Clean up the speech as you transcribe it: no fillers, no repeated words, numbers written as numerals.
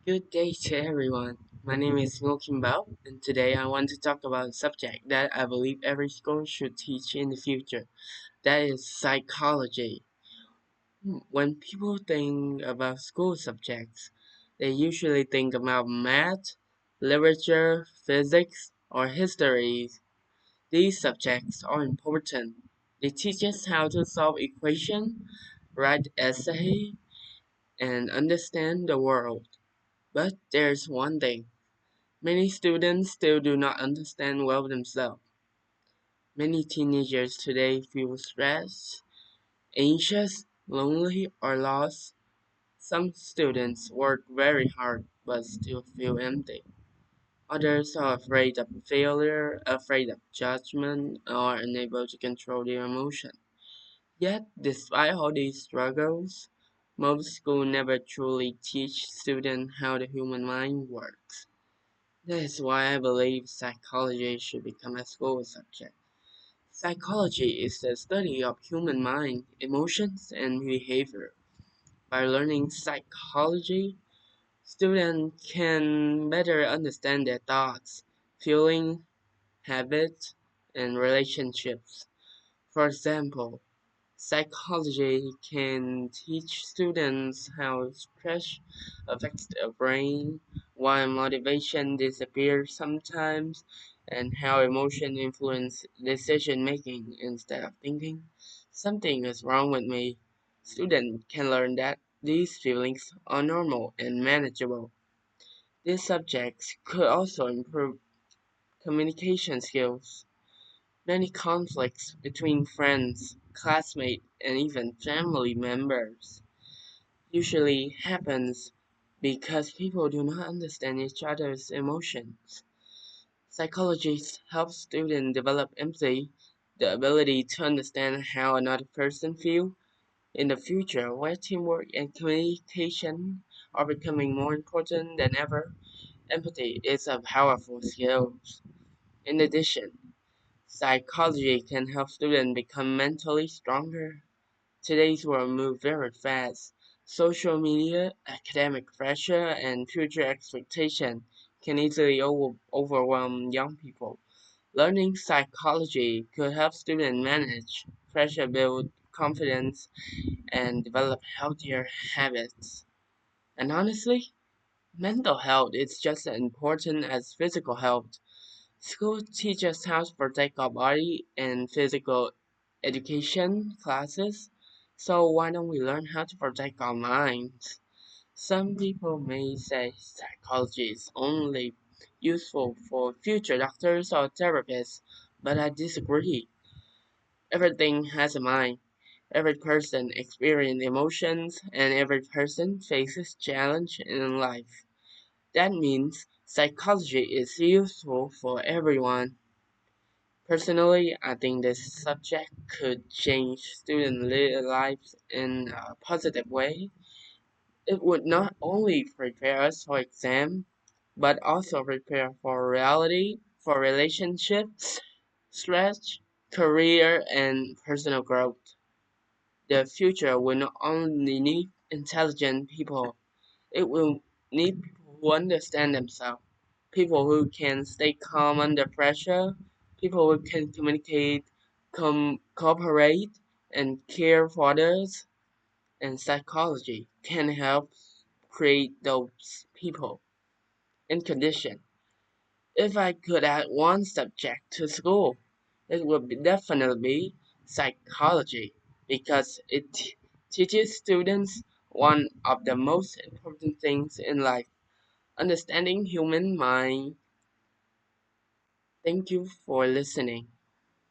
Good day to everyone. My name is Ngô Kim Bao, and today I want to talk about a subject that I believe every school should teach in the future. That is psychology. When people think about school subjects, they usually think about math, literature, physics, or history. These subjects are important. They teach us how to solve equations, write essays, and understand the world. But there's one thing. Many students still do not understand well themselves. Many teenagers today feel stressed, anxious, lonely, or lost. Some students work very hard but still feel empty. Others are afraid of failure, afraid of judgment, or unable to control their emotions. Yet, despite all these struggles, most schools never truly teach students how the human mind works. That is why I believe psychology should become a school subject. Psychology is the study of human mind, emotions, and behavior. By learning psychology, students can better understand their thoughts, feelings, habits, and relationships. For example, psychology can teach students how stress affects the brain, why motivation disappears sometimes, and how emotion influence decision making instead of thinking something is wrong with me. Students can learn that these feelings are normal and manageable. These subjects could also improve communication skills. Many conflicts between friends, classmates, and even family members usually happens because people do not understand each other's emotions. Psychologists help students develop empathy, the ability to understand how another person feels. In the future, where teamwork and communication are becoming more important than ever, empathy is a powerful skill. In addition, psychology can help students become mentally stronger. Today's world moves very fast. Social media, academic pressure, and future expectation can easily overwhelm young people. Learning psychology could help students manage pressure, build confidence, and develop healthier habits. And honestly, mental health is just as important as physical health. School teaches how to protect our body and physical education classes, so why don't we learn how to protect our minds? Some people may say psychology is only useful for future doctors or therapists, but I disagree. Everything has a mind. Every person experiences emotions, and every person faces challenge in life. That means psychology is useful for everyone. Personally, I think this subject could change student lives in a positive way. It would not only prepare us for exam, but also prepare for reality, for relationships, stress, career, and personal growth. The future will not only need intelligent people, it will need people who understand themselves, people who can stay calm under pressure, people who can communicate, cooperate, and care for others. And psychology can help create those people in condition. If I could add one subject to school, it would definitely be psychology because it teaches students one of the most important things in life, understanding human mind. Thank you for listening.